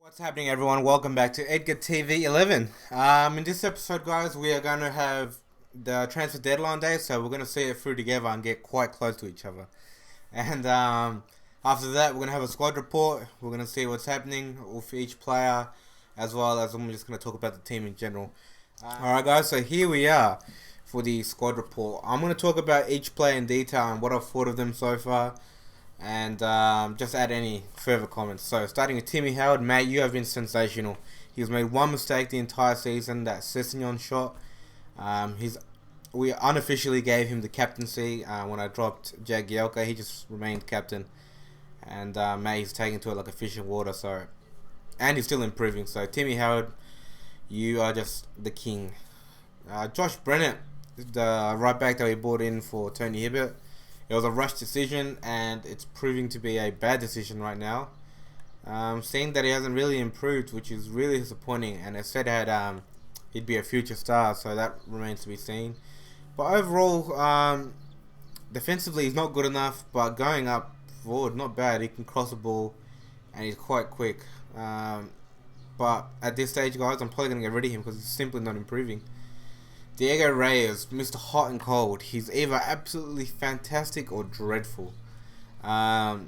What's happening, everyone? Welcome back to Edgar TV 11. In this episode, guys, we are going to have the transfer deadline day, so we're going to see it through together and get quite close to each other. And after that, we're going to have a squad report. We're going to see what's happening with each player, as well as I'm just going to talk about the team in general. Alright, guys, so here we are for the squad report. I'm going to talk about each player in detail and what I've thought of them so far, and just add any further comments. So starting with Timmy Howard, mate, you have been sensational. He's made one mistake the entire season, that Sessignon shot. We unofficially gave him the captaincy when I dropped Jagielka. He just remained captain, and mate, he's taken to it like a fish in water. So, and he's still improving. So Timmy Howard, you are just the king. Josh Brennett, the right back that we brought in for Tony Hibbert. It was a rushed decision, and it's proving to be a bad decision right now. Seeing that he hasn't really improved, which is really disappointing. And it said he'd be a future star, so that remains to be seen. But overall, defensively he's not good enough. But going up forward, not bad. He can cross the ball, and he's quite quick. But at this stage, guys, I'm probably gonna get rid of him because he's simply not improving. Diego Reyes, Mr. Hot and Cold. He's either absolutely fantastic or dreadful. As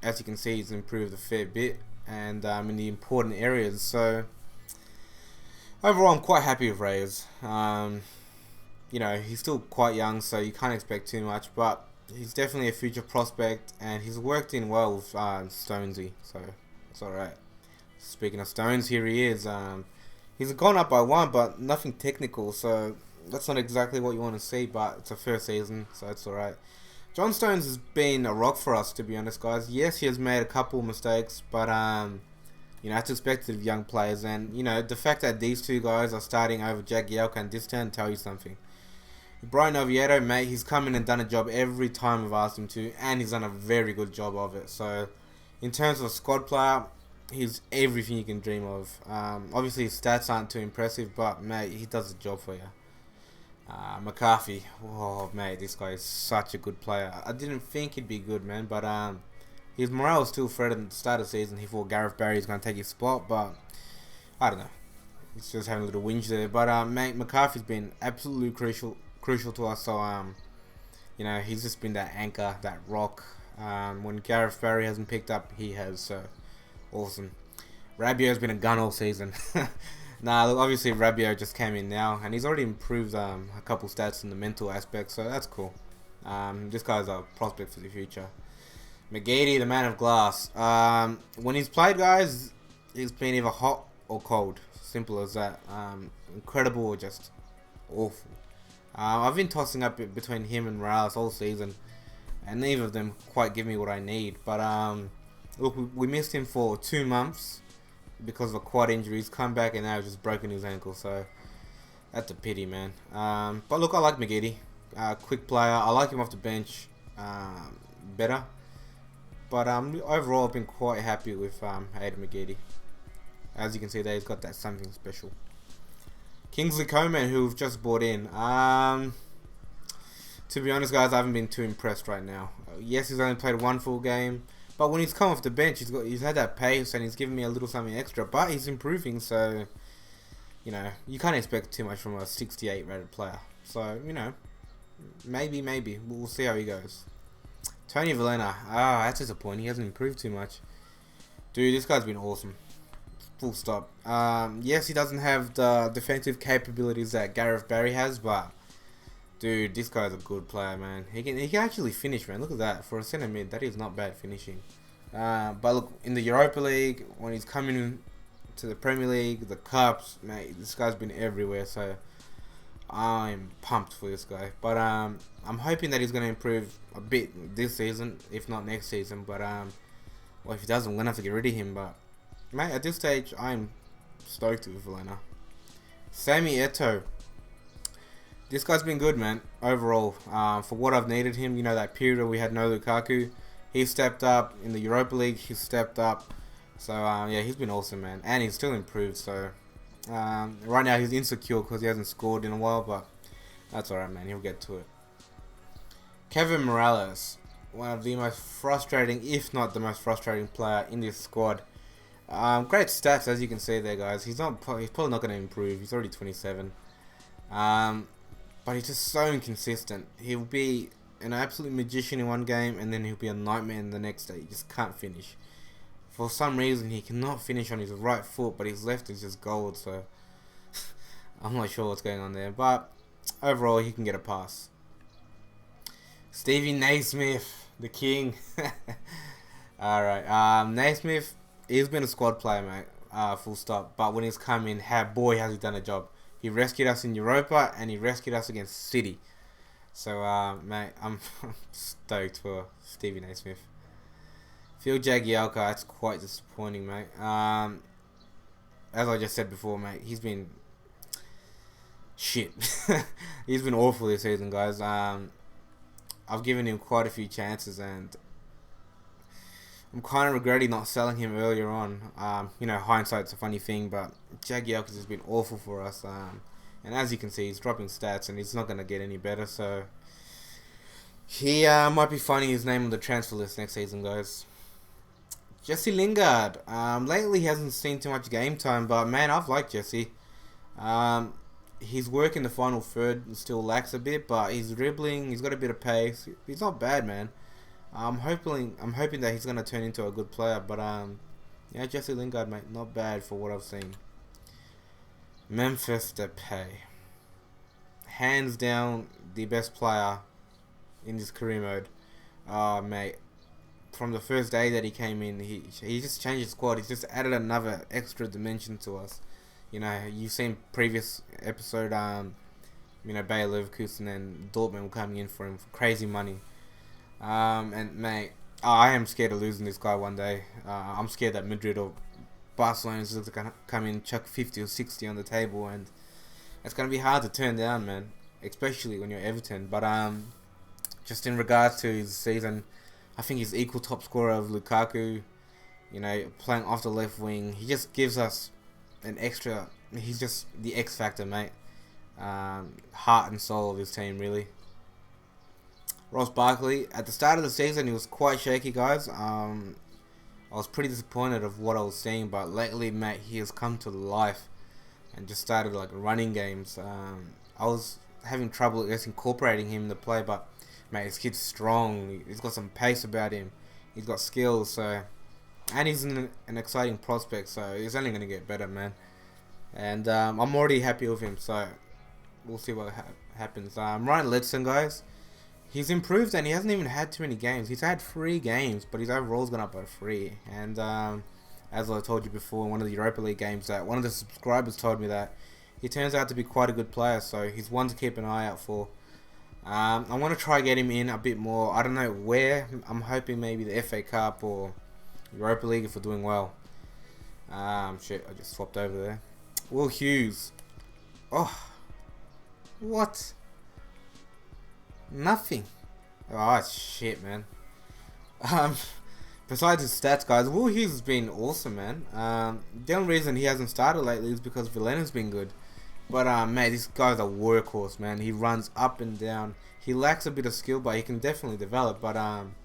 you can see, he's improved a fair bit, and in the important areas. So overall, I'm quite happy with Reyes. You know, he's still quite young, so you can't expect too much, but he's definitely a future prospect, and he's worked in well with Stonesy, so it's alright. Speaking of Stones, here he is. He's gone up by one, but nothing technical, so that's not exactly what you want to see, but it's a first season, so it's alright. John Stones has been a rock for us, to be honest, guys. Yes, he has made a couple mistakes, but, you know, that's expected of young players, and, you know, the fact that these two guys are starting over Jagielka and this turn tell you something. Brian Oviedo, mate, he's come in and done a job every time we've asked him to, and he's done a very good job of it, so in terms of a squad player, he's everything you can dream of. Obviously his stats aren't too impressive, but mate, he does the job for you. McCarthy, oh mate, this guy is such a good player. I didn't think he'd be good, man, but his morale was still threatened at the start of the season. He thought Gareth Barry was going to take his spot, but I don't know. He's just having a little whinge there. But mate, McCarthy's been absolutely crucial to us. So you know, he's just been that anchor, that rock. When Gareth Barry hasn't picked up, he has. So awesome. Rabiot's been a gun all season. Nah, look, obviously Rabiot just came in now, and he's already improved a couple stats in the mental aspect, so that's cool. This guy's a prospect for the future. McGeady, the man of glass. When he's played, guys, he's been either hot or cold. Simple as that. Incredible or just awful. I've been tossing up between him and Morales all season, and neither of them quite give me what I need. But look, we missed him for 2 months because of a quad injury. He's come back and now he's just broken his ankle, so that's a pity, man. But look, I like McGeady. Quick player. I like him off the bench better. But overall, I've been quite happy with Aiden McGeady. As you can see there, he's got that something special. Kingsley Coman, who we've just brought in. To be honest, guys, I haven't been too impressed right now. Yes, he's only played one full game, but when he's come off the bench, he's had that pace and he's given me a little something extra. But he's improving, so you know you can't expect too much from a 68 rated player. So you know, maybe we'll see how he goes. Tony Villena, that's disappointing. He hasn't improved too much. Dude, this guy's been awesome. Full stop. Yes, he doesn't have the defensive capabilities that Gareth Barry has, but dude, this guy's a good player, man. He can actually finish, man. Look at that. For a centre mid, that is not bad finishing. But look, in the Europa League, when he's coming to the Premier League, the Cups, mate, this guy's been everywhere, so I'm pumped for this guy. But I'm hoping that he's going to improve a bit this season, if not next season. But well, if he doesn't, we're going to have to get rid of him. But mate, at this stage, I'm stoked with Villena. Sammy Eto'o. This guy's been good, man, overall. For what I've needed him, you know, that period where we had no Lukaku, he stepped up. In the Europa League, he stepped up. So, yeah, he's been awesome, man. And he's still improved, so right now he's insecure because he hasn't scored in a while, but that's alright, man. He'll get to it. Kevin Morales, one of the most frustrating, if not the most frustrating player in this squad. Great stats as you can see there, guys. He's probably not going to improve. He's already 27. Um, but he's just so inconsistent. He'll be an absolute magician in one game, and then he'll be a nightmare in the next day. He just can't finish. For some reason, he cannot finish on his right foot, but his left is just gold. So I'm not sure what's going on there. But overall, he can get a pass. Stevie Naismith, the king. Alright, Naismith, he's been a squad player, mate. Full stop. But when he's come in, boy, has he done a job. He rescued us in Europa, and he rescued us against City. So, mate, I'm stoked for Stevie Naismith. Phil Jagielka, that's quite disappointing, mate. As I just said before, mate, he's been shit. He's been awful this season, guys. I've given him quite a few chances, and I'm kind of regretting not selling him earlier on. Hindsight's a funny thing, but Jagielka's has been awful for us. And as you can see, he's dropping stats, and he's not going to get any better. So he might be finding his name on the transfer list next season, guys. Jesse Lingard. Lately he hasn't seen too much game time, but man, I've liked Jesse. His work in the final third still lacks a bit, but he's dribbling. He's got a bit of pace. He's not bad, man. I'm hoping that he's gonna turn into a good player, but yeah, Jesse Lingard, mate, not bad for what I've seen. Memphis Depay, hands down the best player in this career mode. Mate, from the first day that he came in, he just changed his squad. He's just added another extra dimension to us. You've seen previous episode, Bayer Leverkusen and Dortmund were coming in for him for crazy money. And mate, I am scared of losing this guy one day. I'm scared that Madrid or Barcelona is just gonna come in, chuck 50 or 60 on the table, and it's gonna be hard to turn down, man. Especially when you're Everton. But just in regards to his season, I think he's equal top scorer of Lukaku. Playing off the left wing, he just gives us an extra. He's just the X factor, mate. Heart and soul of his team, really. Ross Barkley, at the start of the season, he was quite shaky, guys. I was pretty disappointed of what I was seeing, but lately, mate, he has come to life and just started like running games. I was having trouble just incorporating him in the play, but mate, this kid's strong. He's got some pace about him. He's got skills, and he's an exciting prospect, so he's only gonna get better, man. And I'm already happy with him, so we'll see what happens. Ryan Lidson, guys. He's improved, and he hasn't even had too many games. He's had 3 games, but his overall's gone up by 3. And as I told you before in one of the Europa League games, that one of the subscribers told me that he turns out to be quite a good player, so he's one to keep an eye out for. I want to try get him in a bit more. I don't know where. I'm hoping maybe the FA Cup or Europa League if we're doing well. Shit, I just swapped over there. Will Hughes. Oh, what? Nothing. Oh shit, man. Besides his stats, guys, Will Hughes has been awesome, man. The only reason he hasn't started lately is because Villanueva's been good. But man, this guy's a workhorse, man. He runs up and down. He lacks a bit of skill, but he can definitely develop. But I'm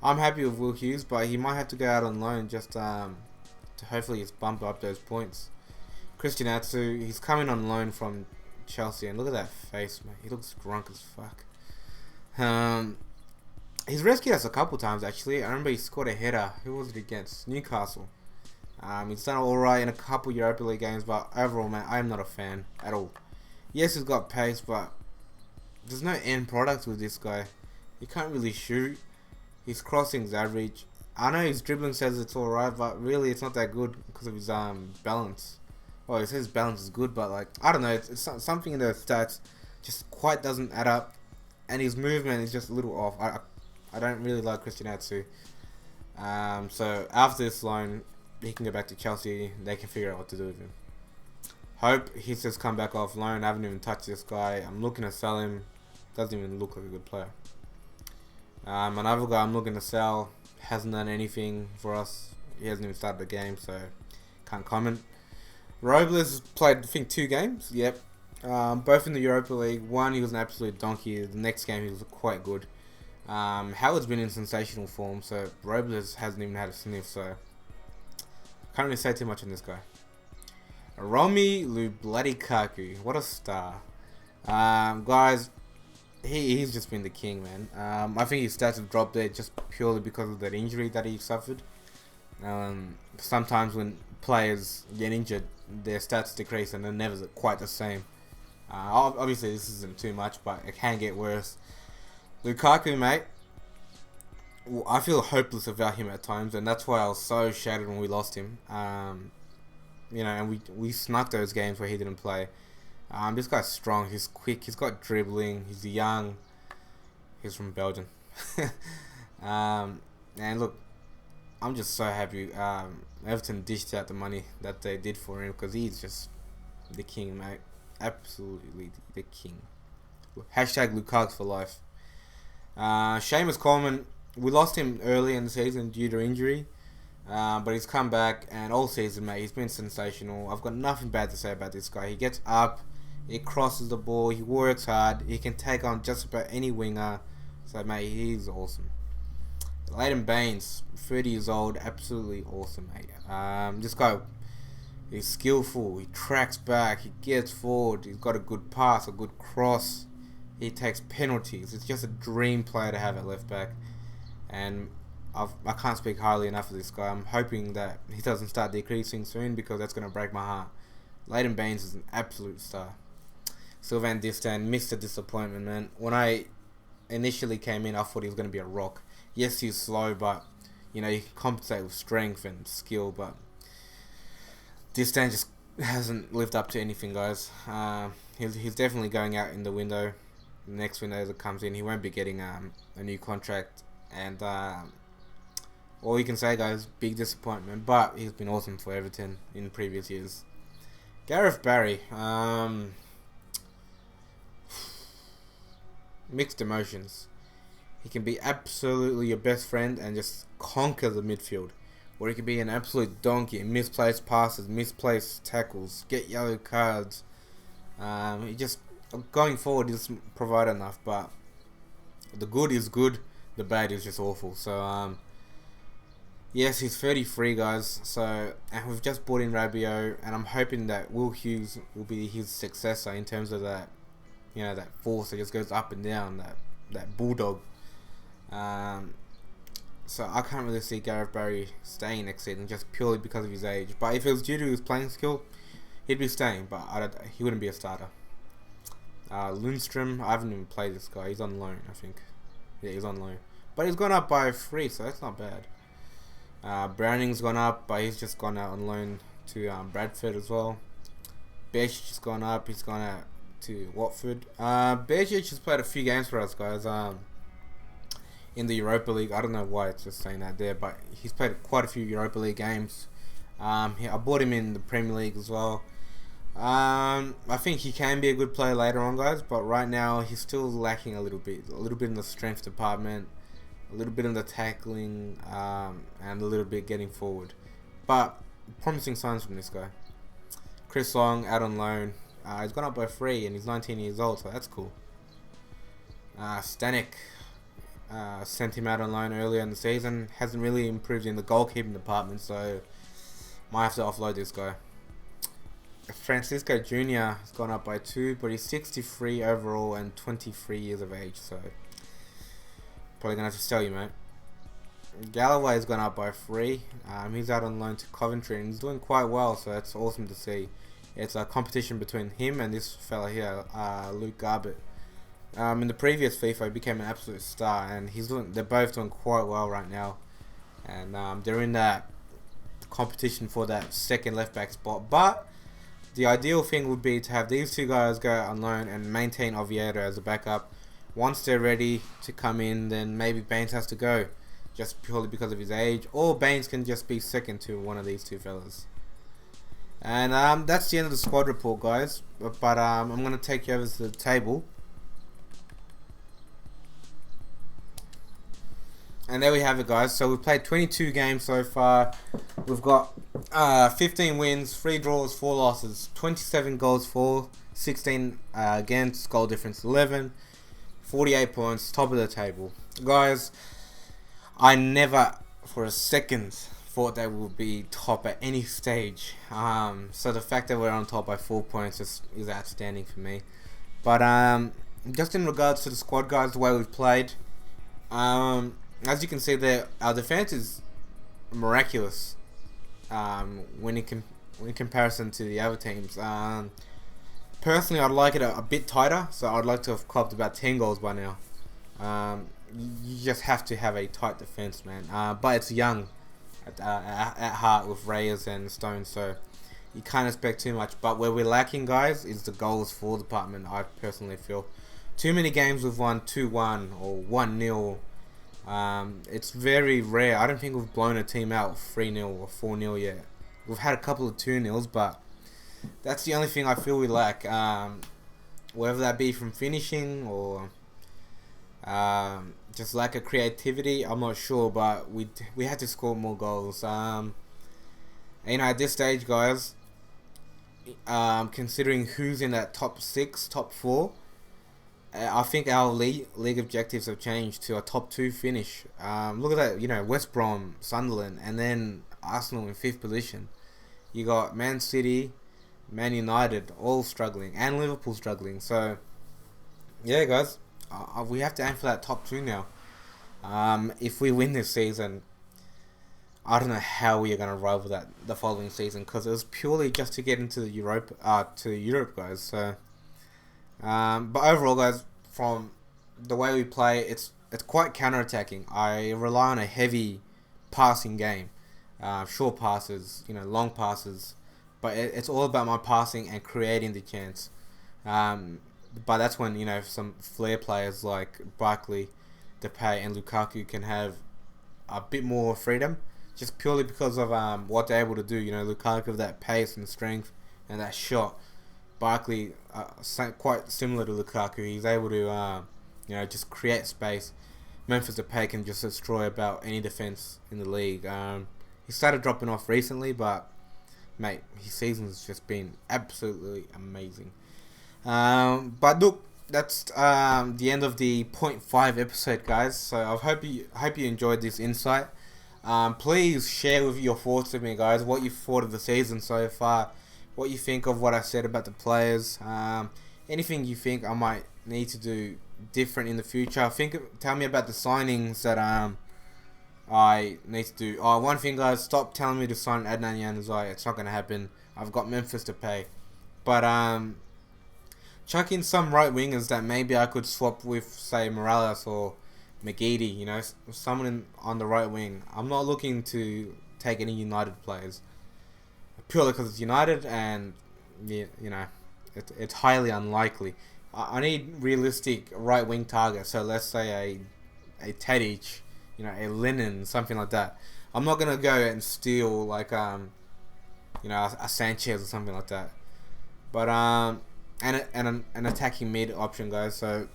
happy with Will Hughes, but he might have to go out on loan just to hopefully just bump up those points. Christian Atsu, he's coming on loan from Chelsea, and look at that face, man. He looks drunk as fuck. He's rescued us a couple times, actually. I remember he scored a header. Who was it against? Newcastle. He's done alright in a couple Europa League games, but overall, man, I am not a fan at all. Yes, he's got pace, but there's no end product with this guy. He can't really shoot. His crossing's average. I know his dribbling says it's alright, but really it's not that good because of his balance. Well, it says balance is good, but like, I don't know, it's something in the stats just quite doesn't add up, and his movement is just a little off. I don't really like Christian Atsu. So after this loan, he can go back to Chelsea. They can figure out what to do with him. Hope he's just come back off loan. I haven't even touched this guy. I'm looking to sell him. Doesn't even look like a good player. Another guy I'm looking to sell hasn't done anything for us. He hasn't even started the game, so can't comment. Robles played, I think, 2 games. Yep. Both in the Europa League. One, he was an absolute donkey. The next game, he was quite good. Howard's been in sensational form, so Robles hasn't even had a sniff, so Can't really say too much on this guy. Romy Lukaku, what a star. Guys, he's just been the king, man. I think his stats have dropped there just purely because of that injury that he suffered. Sometimes when players get injured, their stats decrease and they're never quite the same. Obviously, this isn't too much, but it can get worse. Lukaku, mate, I feel hopeless about him at times, and that's why I was so shattered when we lost him. You know, and we snuck those games where he didn't play. This guy's strong, he's quick, he's got dribbling, he's young, he's from Belgium. And look, I'm just so happy Everton dished out the money that they did for him, because he's just the king, mate. Absolutely the king. Hashtag Lukaku for life. Seamus Coleman, we lost him early in the season due to injury, but he's come back, and all season, mate, he's been sensational. I've got nothing bad to say about this guy. He gets up, he crosses the ball, he works hard, he can take on just about any winger. So, mate, he's awesome. Leighton Baines, 30 years old, absolutely awesome, mate. This guy, he's skillful, he tracks back, he gets forward, he's got a good pass, a good cross, he takes penalties. It's just a dream player to have at left back, and I can't speak highly enough of this guy. I'm hoping that he doesn't start decreasing soon, because that's going to break my heart. Leighton Baines is an absolute star. Sylvain Distin, Mr. Disappointment, man. When I initially came in, I thought he was going to be a rock. Yes, he's slow, but you know, you can compensate with strength and skill, but Distin just hasn't lived up to anything, guys. He's definitely going out in the window. The next window that comes in, he won't be getting a new contract, and all you can say, guys, big disappointment, but he's been awesome for Everton in previous years. Gareth Barry, mixed emotions. He can be absolutely your best friend and just conquer the midfield, or he can be an absolute donkey, misplaced passes, misplaced tackles, get yellow cards. He just, going forward, he doesn't provide enough, but the good is good, the bad is just awful. So yes, he's 33, guys. So, and we've just brought in Rabiot, and I'm hoping that Will Hughes will be his successor in terms of that, you know, that force that just goes up and down, that bulldog. So I can't really see Gareth Barry staying next season just purely because of his age. But if it was due to his playing skill, he'd be staying, but he wouldn't be a starter. Lundstrom, I haven't even played this guy. He's on loan, I think. Yeah, he's on loan. But he's gone up by 3, so that's not bad. Browning's gone up, but he's just gone out on loan to Bradford as well. Bejic has gone up. He's gone out to Watford. Bejic has played a few games for us, guys. In the Europa League. I don't know why it's just saying that there, but he's played quite a few Europa League games. I bought him in the Premier League as well. I think he can be a good player later on, guys, but right now he's still lacking a little bit in the strength department, a little bit in the tackling, and a little bit getting forward. But promising signs from this guy. Chris Long out on loan. He's gone up by 3 and he's 19 years old, so that's cool. Stanek. Sent him out on loan earlier in the season. Hasn't really improved in the goalkeeping department, so might have to offload this guy. Francisco Jr. has gone up by 2, but he's 63 overall and 23 years of age, so probably gonna have to sell you, mate. Galloway's gone up by 3. He's out on loan to Coventry and he's doing quite well, so that's awesome to see. It's a competition between him and this fella here, Luke Garbett. In the previous FIFA, he became an absolute star, and they're both doing quite well right now, and they're in that competition for that second left back spot. But the ideal thing would be to have these two guys go on loan and maintain Oviedo as a backup. Once they're ready to come in, then maybe Baines has to go, just purely because of his age, or Baines can just be second to one of these two fellas. And that's the end of the squad report, guys. But I'm gonna take you over to the table. And there we have it, guys. So we've played 22 games so far. We've got 15 wins, 3 draws, 4 losses, 27 goals for, 16 against, goal difference 11, 48 points, top of the table. Guys, I never for a second thought they would be top at any stage. So the fact that we're on top by 4 points is outstanding for me. But just in regards to the squad, guys, the way we've played, as you can see there, our defense is miraculous. When in comparison to the other teams. Personally, I'd like it a bit tighter, so I'd like to have copped about 10 goals by now. You just have to have a tight defense, man. But it's young at heart with Reyes and Stone, so you can't expect too much. But where we're lacking, guys, is the goals for department. I personally feel too many games we've won 2-1 or 1-0. It's very rare. I don't think we've blown a team out 3-0 or 4-0 yet. We've had a couple of 2-0s, but that's the only thing I feel we lack. Whether that be from finishing or just lack of creativity, I'm not sure, but we had to score more goals. At this stage, guys, considering who's in that top 6, top 4, I think our league objectives have changed to a top 2 finish. Look at that, West Brom, Sunderland, and then Arsenal in 5th position. You got Man City, Man United all struggling, and Liverpool struggling. So, yeah, guys, we have to aim for that top 2 now. If we win this season, I don't know how we are going to rival that the following season, because it was purely just to get into the Europe, guys. So, but overall, guys, from the way we play, it's quite counter-attacking. I rely on a heavy passing game, short passes, long passes, but it's all about my passing and creating the chance. But that's when some flair players like Barkley, Depay, and Lukaku can have a bit more freedom, just purely because of what they're able to do. Lukaku with that pace and strength and that shot. Barkley, quite similar to Lukaku, he's able to just create space. Memphis Depay can just destroy about any defense in the league. He started dropping off recently, but mate, his season's just been absolutely amazing. But look, that's the end of the 0.5 episode, guys. So I hope you enjoyed this insight. Please share with your thoughts with me, guys, what you thought of the season so far, what you think of what I said about the players, anything you think I might need to do different in the future. Tell me about the signings that I need to do. One thing, guys, stop telling me to sign Adnan Januzaj. It's not going to happen. I've got Memphis to pay. But chuck in some right wingers that maybe I could swap with, say, Morales or McGeady, someone on the right wing. I'm not looking to take any United players, purely because it's United and, it's highly unlikely. I need realistic right wing targets, so let's say a Tadic, a Lennon, something like that. I'm not going to go and steal, like, a Sanchez or something like that. But, and an attacking mid option, guys. So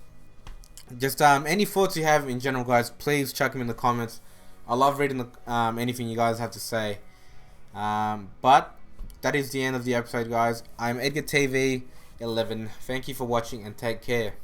just any thoughts you have in general, guys, please chuck them in the comments. I love reading anything you guys have to say. But that is the end of the episode, guys. I'm Edgar TV 11. Thank you for watching and take care.